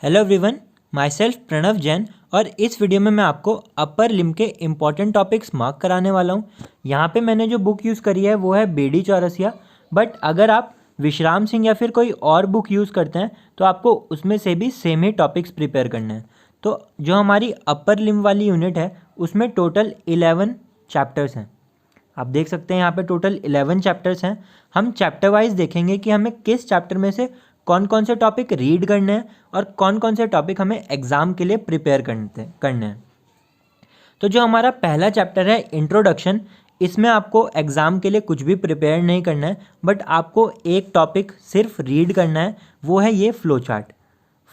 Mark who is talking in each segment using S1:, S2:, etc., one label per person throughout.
S1: Hello everyone, myself Pranav Jain. और इस video में मैं आपको अपर लिम्ब के इम्पॉर्टेंट टॉपिक्स मार्क कराने वाला हूँ। यहाँ पे मैंने जो बुक यूज़ करी है वो है बेडी चौरसिया। बट अगर आप विश्राम सिंह या फिर कोई और बुक यूज़ करते हैं तो आपको उसमें से भी सेम ही टॉपिक्स प्रिपेयर करने हैं। तो जो हमारी अपर लिम्ब वाली यूनिट है उसमें टोटल 11 चैप्टर्स हैं। आप देख सकते हैं यहाँ पे टोटल 11 चैप्टर्स हैं। हम चैप्टर वाइज देखेंगे कि हमें किस चैप्टर में से कौन कौन से टॉपिक रीड करने हैं और कौन कौन से टॉपिक हमें एग्ज़ाम के लिए प्रिपेयर करने हैं। तो जो हमारा पहला चैप्टर है इंट्रोडक्शन, इसमें आपको एग्ज़ाम के लिए कुछ भी प्रिपेयर नहीं करना है, बट आपको एक टॉपिक सिर्फ रीड करना है, वो है ये flow chart.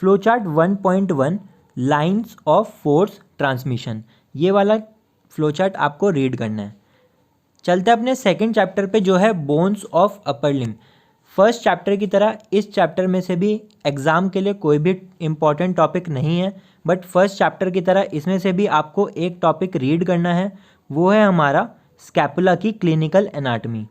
S1: Flow chart 1.1 lines of force transmission, ये वाला फ्लो चार्ट आपको रीड करना है। चलते अपने सेकंड चैप्टर पे जो है bones of upper limb. First chapter की तरह इस चैप्टर में से भी एग्ज़ाम के लिए कोई भी इम्पॉर्टेंट टॉपिक नहीं है, बट फर्स्ट चैप्टर की तरह इसमें से भी आपको एक टॉपिक रीड करना है, वो है हमारा स्कैपुला की क्लिनिकल एनाटमी।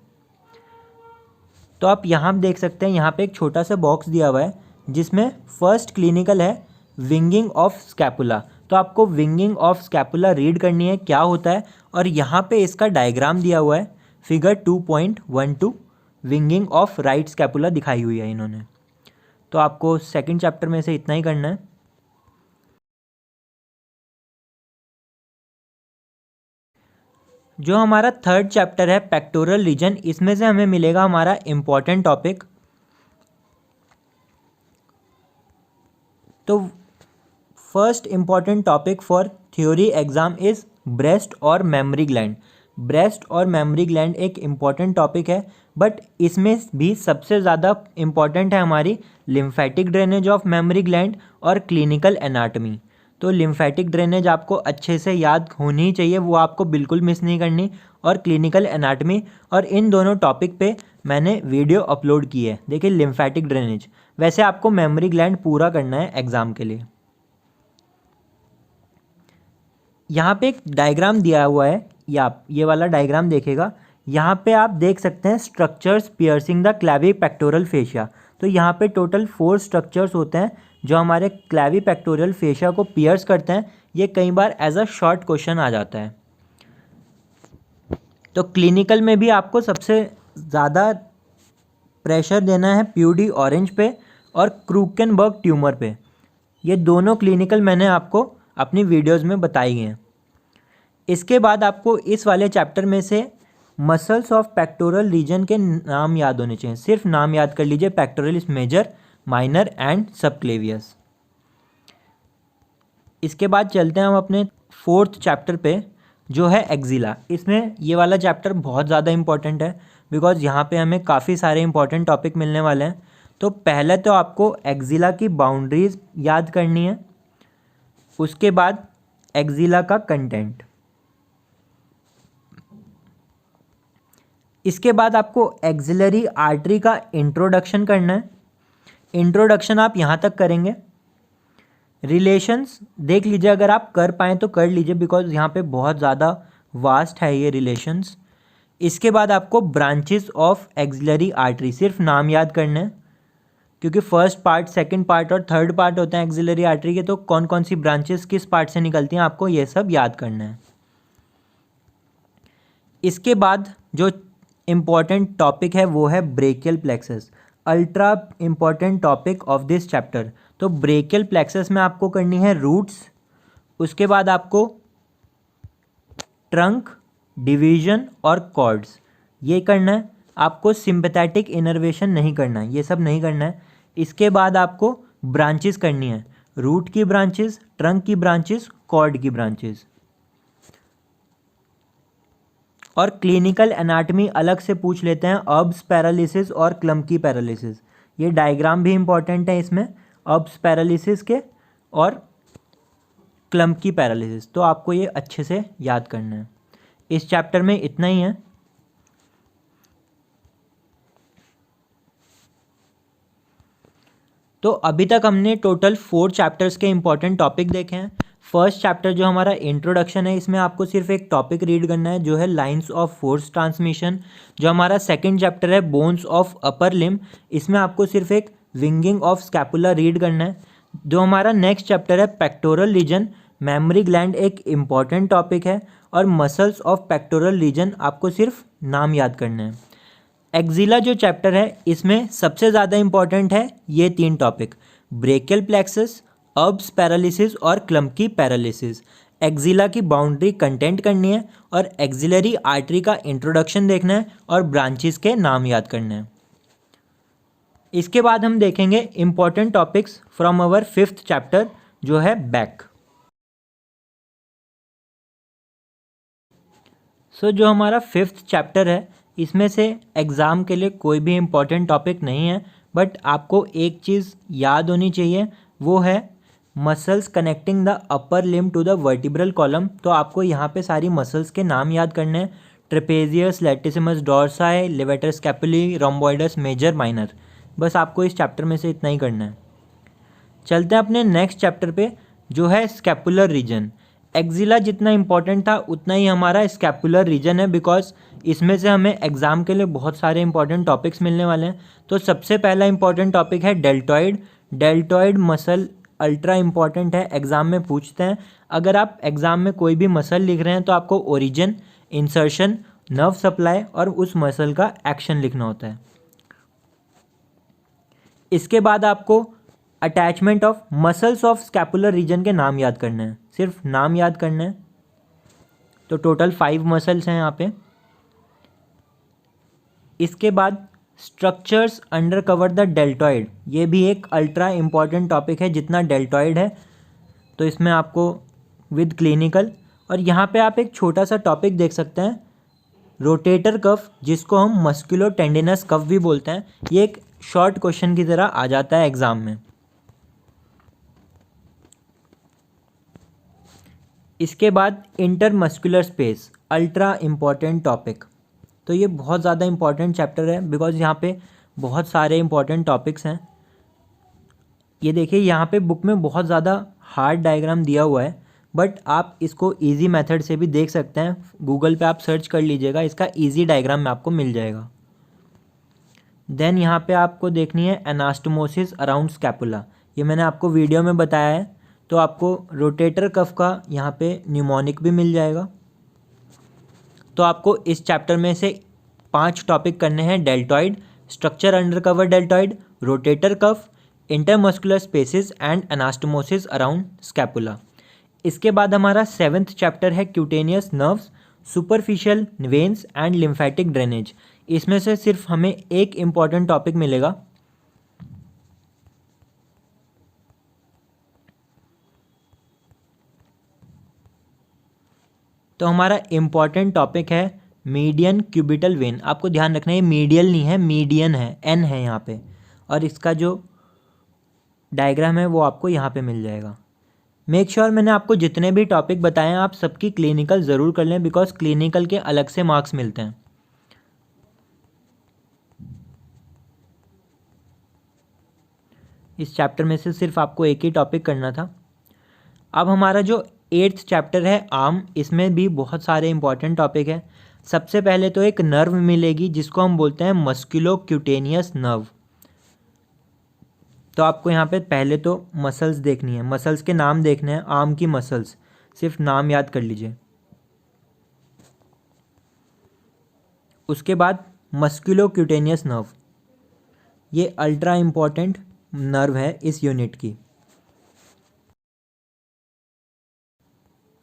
S1: तो आप यहाँ देख सकते हैं, यहाँ पे एक छोटा सा बॉक्स दिया हुआ है जिसमें फर्स्ट क्लिनिकल है विंगिंग ऑफ स्कैपुला। तो आपको विंगिंग ऑफ स्कैपुला रीड करनी है, क्या होता है, और यहाँ पे इसका डायग्राम दिया हुआ है figure 2.12। Winging of right scapula दिखाई हुई है इन्होंने। तो आपको सेकंड चैप्टर में से इतना ही करना है। जो हमारा थर्ड चैप्टर है पेक्टोरल रीजन, इसमें से हमें मिलेगा हमारा इम्पॉर्टेंट टॉपिक। तो first important topic for theory exam is breast और मेमरी ग्लैंड। ब्रेस्ट और मेमरी ग्लैंड एक इम्पॉर्टेंट टॉपिक है, बट इसमें भी सबसे ज़्यादा इम्पॉर्टेंट है हमारी lymphatic drainage of mammary gland और क्लिनिकल एनाटमी। तो लिम्फेटिक ड्रेनेज आपको अच्छे से याद होनी ही चाहिए, वो आपको बिल्कुल मिस नहीं करनी, और क्लिनिकल एनाटमी। और इन दोनों टॉपिक पे मैंने वीडियो अपलोड की है, देखिए लिम्फेटिक ड्रेनेज। वैसे आपको मेमरी ग्लैंड पूरा करना है एग्ज़ाम के लिए। यहाँ पे एक डायग्राम दिया हुआ है, या आप ये वाला डायग्राम देखेगा, यहाँ पे आप देख सकते हैं structures piercing the clavipectoral fascia. तो यहाँ पे टोटल 4 स्ट्रक्चर्स होते हैं जो हमारे क्लैवी पेक्टोरल फेशिया को पियर्स करते हैं। ये कई बार एज अ शॉर्ट क्वेश्चन आ जाता है। तो क्लिनिकल में भी आपको सबसे ज़्यादा प्रेशर देना है प्यूडी ऑरेंज पे और क्रूकेनबर्ग ट्यूमर पे। ये दोनों क्लिनिकल मैंने आपको अपनी वीडियोज़ में बताई हैं। इसके बाद आपको इस वाले चैप्टर में से मसल्स ऑफ पेक्टोरल रीजन के नाम याद होने चाहिए, सिर्फ नाम याद कर लीजिए, pectoralis major, minor and subclavius. इसके बाद चलते हैं हम अपने फोर्थ चैप्टर पे जो है एक्जिला। इसमें ये वाला चैप्टर बहुत ज़्यादा इंपॉर्टेंट है, बिकॉज यहाँ पे हमें काफ़ी सारे इंपॉर्टेंट टॉपिक मिलने वाले हैं। तो पहले तो आपको एक्जिला की बाउंड्रीज याद करनी है, उसके बाद एक्जिला का कंटेंट, इसके बाद आपको एक्सिलरी आर्टरी का इंट्रोडक्शन करना है। इंट्रोडक्शन आप यहाँ तक करेंगे। रिलेशंस देख लीजिए, अगर आप कर पाएँ तो कर लीजिए, बिकॉज यहाँ पे बहुत ज़्यादा वास्ट है ये रिलेशंस। इसके बाद आपको ब्रांचेस ऑफ एक्सिलरी आर्टरी, सिर्फ नाम याद करने हैं, क्योंकि फर्स्ट पार्ट, सेकंड पार्ट और थर्ड पार्ट होते हैं एक्सिलरी आर्टरी के। तो कौन कौन सी ब्रांचेस किस पार्ट से निकलती हैं आपको ये सब याद करना है। इसके बाद जो इम्पॉर्टेंट टॉपिक है वो है brachial plexus, ultra important topic of this chapter. तो ब्रेकियल प्लेक्सस में आपको करनी है रूट्स, उसके बाद आपको ट्रंक, डिवीजन और कॉर्ड्स ये करना है। आपको सिंपैथेटिक इनर्वेशन नहीं करना है, ये सब नहीं करना है। इसके बाद आपको ब्रांचेस करनी है, रूट की ब्रांचेस, ट्रंक की ब्रांचेस, कॉर्ड की ब्रांचेस। और क्लिनिकल एनाटमी अलग से पूछ लेते हैं, अब्स पैरालिसिस और क्लम्की पैरालिसिस। ये डायग्राम भी इंपॉर्टेंट है इसमें, अब्स पैरालिसिस के और क्लम्की पैरालिसिस। तो आपको ये अच्छे से याद करना है। इस चैप्टर में इतना ही है। तो अभी तक हमने टोटल 4 चैप्टर्स के इंपॉर्टेंट टॉपिक देखे हैं। फर्स्ट चैप्टर जो हमारा इंट्रोडक्शन है, इसमें आपको सिर्फ एक टॉपिक रीड करना है जो है लाइंस ऑफ फोर्स ट्रांसमिशन। जो हमारा सेकंड चैप्टर है बोन्स ऑफ अपर लिम्ब, इसमें आपको सिर्फ एक विंगिंग ऑफ स्कैपुला रीड करना है। जो हमारा नेक्स्ट चैप्टर है पेक्टोरल रीजन, मेमोरी ग्लैंड एक इम्पॉर्टेंट टॉपिक है और मसल्स ऑफ पेक्टोरल रीजन आपको सिर्फ नाम याद करने हैं। एक्जिला जो चैप्टर है इसमें सबसे ज़्यादा इम्पॉर्टेंट है ये 3 टॉपिक, ब्रेकियल प्लेक्सस, अब्स पैरालिसिस और क्लम्पकी पैरालिसिस। एक्जिला की बाउंड्री कंटेंट करनी है और एक्जिलरी आर्टरी का इंट्रोडक्शन देखना है और ब्रांचेस के नाम याद करने हैं। इसके बाद हम देखेंगे important topics from our 5th chapter जो है बैक। जो हमारा 5th चैप्टर है इसमें से एग्ज़ाम के लिए कोई भी इम्पॉर्टेंट टॉपिक नहीं है, बट आपको एक चीज़ याद होनी चाहिए, वो है muscles connecting the upper limb to the vertebral column. तो आपको यहाँ पे सारी मसल्स के नाम याद करने हैं, trapezius, latissimus dorsi, levator scapulae, rhomboideus major minor. बस आपको इस चैप्टर में से इतना ही करना है। चलते हैं अपने नेक्स्ट चैप्टर पे जो है स्कैपुलर रीजन। एक्जिला जितना इंपॉर्टेंट था उतना ही हमारा स्कैपुलर रीजन है, बिकॉज इसमें से हमें एग्जाम के लिए बहुत सारे इंपॉर्टेंट टॉपिक्स मिलने वाले हैं। तो सबसे पहला इंपॉर्टेंट टॉपिक है deltoid. Deltoid muscle ultra important है, एग्जाम में पूछते हैं। अगर आप एग्जाम में कोई भी मसल लिख रहे हैं तो आपको ओरिजिन, इंसर्शन, नर्व सप्लाई और उस मसल का एक्शन लिखना होता है। इसके बाद आपको attachment of muscles of scapular region के नाम याद करने हैं, सिर्फ नाम याद करने हैं। तो टोटल 5 मसल्स हैं यहाँ पे। इसके बाद structures under cover the deltoid, ये भी एक अल्ट्रा इंपॉर्टेंट टॉपिक है जितना डेल्टॉइड है। तो इसमें आपको विद क्लिनिकल, और यहाँ पे आप एक छोटा सा टॉपिक देख सकते हैं, रोटेटर कफ, जिसको हम मस्कुलो टेंडिनस कफ भी बोलते हैं। ये एक शॉर्ट क्वेश्चन की तरह आ जाता है एग्जाम में। इसके बाद intermuscular space, ultra important topic. तो ये बहुत ज़्यादा इम्पॉर्टेंट चैप्टर है बिकॉज यहाँ पे बहुत सारे इम्पॉर्टेंट टॉपिक्स हैं। ये देखिए यहाँ पे बुक में बहुत ज़्यादा हार्ड डायग्राम दिया हुआ है, बट आप इसको इजी मेथड से भी देख सकते हैं। गूगल पे आप सर्च कर लीजिएगा, इसका इजी डायग्राम में आपको मिल जाएगा। देन यहाँ पे आपको देखनी है एनास्टोमोसिस अराउंड स्कैपुला, ये मैंने आपको वीडियो में बताया है। तो आपको रोटेटर कफ का यहाँ पे न्यूमोनिक भी मिल जाएगा। तो आपको इस चैप्टर में से 5 टॉपिक करने हैं, deltoid, structure under cover deltoid, rotator cuff, intermuscular spaces and anastomosis around scapula. इसके बाद हमारा 7th चैप्टर है cutaneous nerves, superficial veins and lymphatic drainage. इसमें से सिर्फ हमें एक इम्पॉर्टेंट टॉपिक मिलेगा, तो हमारा इम्पॉर्टेंट टॉपिक है मीडियन क्यूबिटल वेन। आपको ध्यान रखना है ये मीडियल नहीं है, मीडियन है, एन है यहाँ पे, और इसका जो डायग्राम है वो आपको यहाँ पे मिल जाएगा। मेक श्योर मैंने आपको जितने भी टॉपिक बताए हैं आप सबकी क्लिनिकल ज़रूर कर लें, बिकॉज क्लिनिकल के अलग से मार्क्स मिलते हैं। इस चैप्टर में से सिर्फ आपको एक ही टॉपिक करना था। अब हमारा जो 8th चैप्टर है आर्म, इसमें भी बहुत सारे इंपॉर्टेंट टॉपिक है। सबसे पहले तो एक नर्व मिलेगी जिसको हम बोलते हैं मस्कुलो क्यूटेनियस नर्व। तो आपको यहाँ पे पहले तो मसल्स देखनी है, मसल्स के नाम देखने हैं, आर्म की मसल्स, सिर्फ नाम याद कर लीजिए। उसके बाद मस्कुलो क्यूटेनियस नर्व, ये अल्ट्रा इम्पॉर्टेंट नर्व है इस यूनिट की।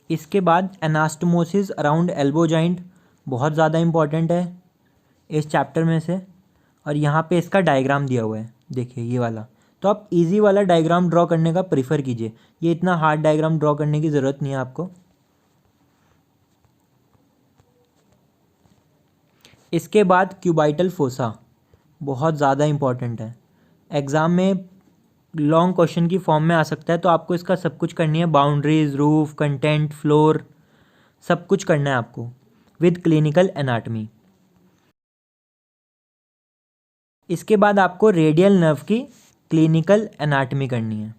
S1: इसके बाद एनास्टोमोसिस अराउंड एल्बो जॉइंट, बहुत ज़्यादा इम्पॉर्टेंट है इस चैप्टर में से, और यहाँ पे इसका डायग्राम दिया हुआ है, देखिए ये वाला। तो आप इजी वाला डायग्राम ड्रॉ करने का प्रीफर कीजिए, ये इतना हार्ड डायग्राम ड्रॉ करने की ज़रूरत नहीं है आपको। इसके बाद क्यूबाइटल फोसा, बहुत ज़्यादा इम्पॉर्टेंट है, एग्ज़ाम में लॉन्ग क्वेश्चन की फॉर्म में आ सकता है। तो आपको इसका सब कुछ करनी है, बाउंड्रीज, रूफ, कंटेंट, फ्लोर, सब कुछ करना है आपको विद क्लिनिकल एनाटमी। इसके बाद आपको रेडियल नर्व की क्लिनिकल एनाटमी करनी है।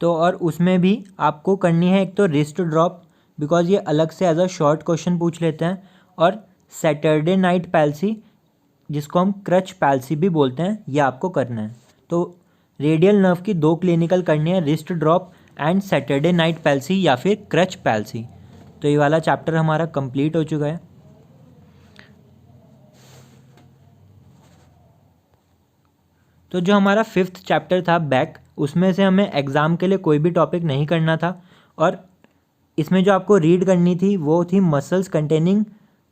S1: तो और उसमें भी आपको करनी है एक तो रिस्ट ड्रॉप, बिकॉज ये अलग से एज अ शॉर्ट क्वेश्चन पूछ लेते हैं, और सैटरडे नाइट पैल्सी, जिसको हम क्रच पैल्सी भी बोलते हैं, ये आपको करना है। तो रेडियल नर्व की 2 क्लिनिकल करनी है, wrist drop and Saturday night palsy या फिर क्रच पैल्सी। तो ये वाला चैप्टर हमारा कंप्लीट हो चुका है। तो जो हमारा 5th चैप्टर था बैक, उसमें से हमें एग्ज़ाम के लिए कोई भी टॉपिक नहीं करना था और इसमें जो आपको रीड करनी थी वो थी muscles containing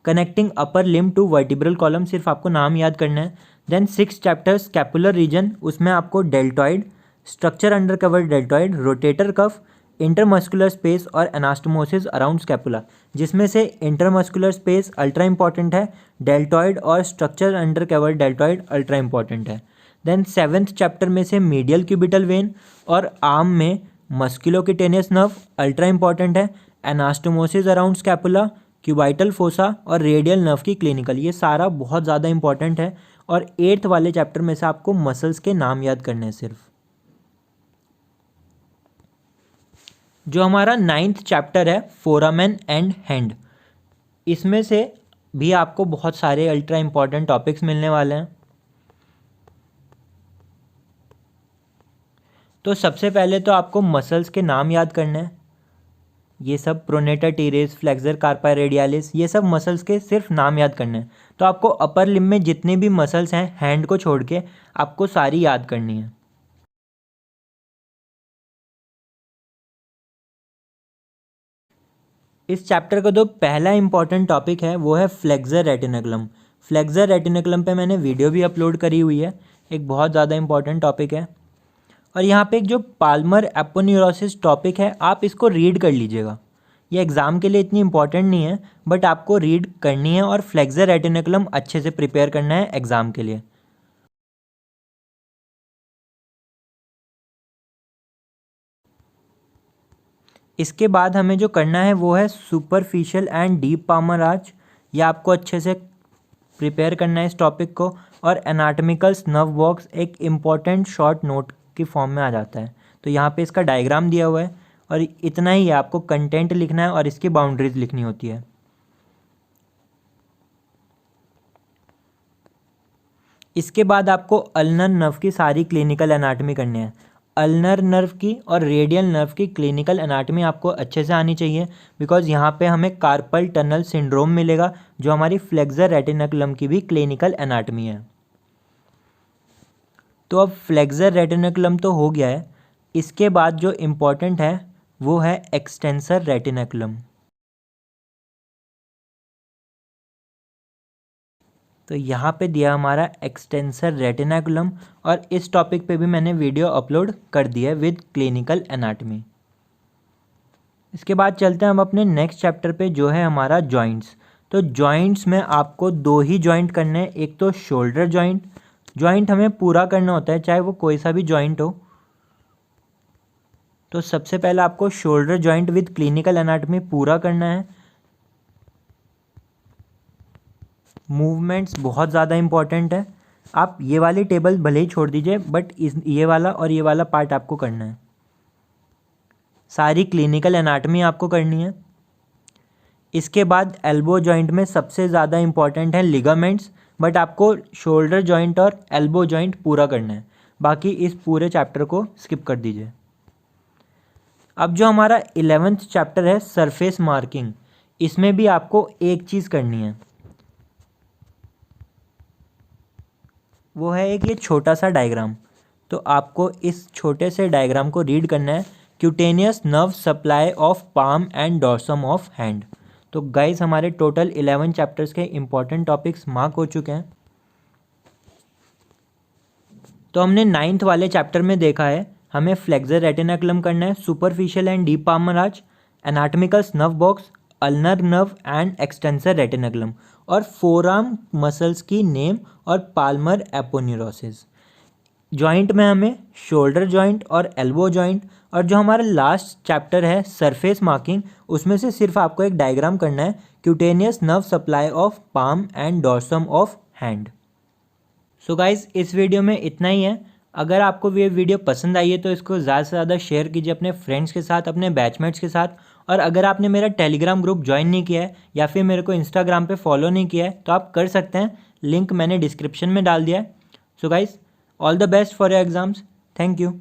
S1: connecting upper limb to vertebral column, सिर्फ आपको नाम याद करना है। देन 6 चैप्टर स्कैपुलर रीजन, उसमें आपको deltoid, structure under cover deltoid, rotator cuff, intermuscular space और एनास्टोमोसिस अराउंड स्कैपुला, जिसमें से इंटरमस्कुलर स्पेस अल्ट्रा इंपॉर्टेंट है, डेल्टॉइड और structure under cover deltoid ultra important है। देन 7th चैप्टर में से मीडियल क्यूबिटल वेन और आर्म में मस्कुलोक्यूटेनियस नर्व अल्ट्रा इंपॉर्टेंट है, anastomosis around scapula, cubital fossa और रेडियल नर्व की क्लिनिकल, ये सारा बहुत ज़्यादा इंपॉर्टेंट है। और 8th वाले चैप्टर में से आपको मसल्स के नाम याद करने हैं सिर्फ। जो हमारा 9th चैप्टर है फोरामेन एंड हैंड, इसमें से भी आपको बहुत सारे अल्ट्रा इंपॉर्टेंट टॉपिक्स मिलने वाले हैं। तो सबसे पहले तो आपको मसल्स के नाम याद करने हैं, ये सब प्रोनेटर टीरेस, फ्लेक्सर कार्पा रेडियालिस, ये सब मसल्स के सिर्फ नाम याद करने हैं। तो आपको अपर लिम्ब में जितने भी मसल्स हैं हैंड को छोड़ के आपको सारी याद करनी है। इस चैप्टर का जो पहला इंपॉर्टेंट टॉपिक है वो है फ्लेक्सर रेटिनकुलम। फ्लेक्सर रेटिनकुलम पे मैंने वीडियो भी अपलोड करी हुई है, एक बहुत ज़्यादा इंपॉर्टेंट टॉपिक है। और यहाँ पे एक जो पाल्मर एपोन्यूरोसिस टॉपिक है, आप इसको रीड कर लीजिएगा, ये एग्ज़ाम के लिए इतनी इंपॉर्टेंट नहीं है बट आपको रीड करनी है और फ्लेक्सर रेटिनकुलम अच्छे से प्रिपेयर करना है एग्ज़ाम के लिए। इसके बाद हमें जो करना है वो है superficial and deep palmar arch, ये आपको अच्छे से प्रिपेयर करना है इस टॉपिक को। और एनाटॉमिकल नर्व बॉक्स एक इम्पॉर्टेंट शॉर्ट नोट की फॉर्म में आ जाता है, तो यहाँ पे इसका डायग्राम दिया हुआ है और इतना ही है, आपको कंटेंट लिखना है और इसकी बाउंड्रीज लिखनी होती है। इसके बाद आपको अल्नर नर्व की सारी क्लिनिकल एनाटॉमी करनी है। अल्नर नर्व की और रेडियल नर्व की क्लिनिकल एनाटॉमी आपको अच्छे से आनी चाहिए, बिकॉज यहाँ पे हमें कार्पल टनल सिंड्रोम मिलेगा जो हमारी फ्लेक्सर रेटिनकुलम की भी क्लिनिकल एनाटॉमी है। तो अब फ्लेक्सर रेटिनकुलम तो हो गया है, इसके बाद जो इम्पोर्टेंट है वो है एक्सटेंसर रेटिनकुलम। तो यहाँ पे दिया हमारा एक्सटेंसर रेटिनकुलम और इस टॉपिक पे भी मैंने वीडियो अपलोड कर दिया है विद क्लिनिकल एनाटॉमी। इसके बाद चलते हैं हम अपने नेक्स्ट चैप्टर पे जो है हमारा जॉइंट्स। तो जॉइंट्स में आपको 2 ही जॉइंट करने हैं, एक तो शोल्डर जॉइंट, जॉइंट हमें पूरा करना होता है चाहे वो कोई सा भी जॉइंट हो। तो सबसे पहले आपको shoulder joint with clinical anatomy पूरा करना है। मूवमेंट्स बहुत ज़्यादा इंपॉर्टेंट है, आप ये वाली टेबल भले ही छोड़ दीजिए बट ये वाला और ये वाला पार्ट आपको करना है। सारी क्लिनिकल एनाटॉमी आपको करनी है। इसके बाद एल्बो जॉइंट में सबसे ज़्यादा इंपॉर्टेंट है लिगामेंट्स, बट आपको शोल्डर जॉइंट और एल्बो जॉइंट पूरा करना है, बाकी इस पूरे चैप्टर को स्किप कर दीजिए। अब जो हमारा 11th चैप्टर है सरफेस मार्किंग, इसमें भी आपको एक चीज़ करनी है, वो है एक ये छोटा सा डायग्राम। तो आपको इस छोटे से डायग्राम को रीड करना है, cutaneous nerve supply of palm and dorsum of hand. तो गाइस हमारे टोटल 11 चैप्टर्स के इंपॉर्टेंट टॉपिक्स मार्क हो चुके हैं। तो हमने 9th वाले चैप्टर में देखा है हमें फ्लेक्सर रेटिनकुलम करना है, superficial and deep palmar arch, anatomical nerve box, ulnar nerve and extensor retinaculum और फोरआर्म मसल्स की नेम और पाल्मर एपोन्यूरोसिस। जॉइंट में हमें शोल्डर जॉइंट और एल्बो जॉइंट, और जो हमारा लास्ट चैप्टर है सरफेस मार्किंग, उसमें से सिर्फ आपको एक डायग्राम करना है, cutaneous nerve supply of palm and dorsum of hand. So guys इस वीडियो में इतना ही है। अगर आपको ये वीडियो पसंद आई है तो इसको ज़्यादा से ज़्यादा शेयर कीजिए अपने फ्रेंड्स के साथ, अपने बैचमेट्स के साथ। और अगर आपने मेरा टेलीग्राम ग्रुप ज्वाइन नहीं किया है या फिर मेरे को इंस्टाग्राम पे फॉलो नहीं किया है तो आप कर सकते हैं, लिंक मैंने डिस्क्रिप्शन में डाल दिया है। So guys all the best for your exams. Thank you.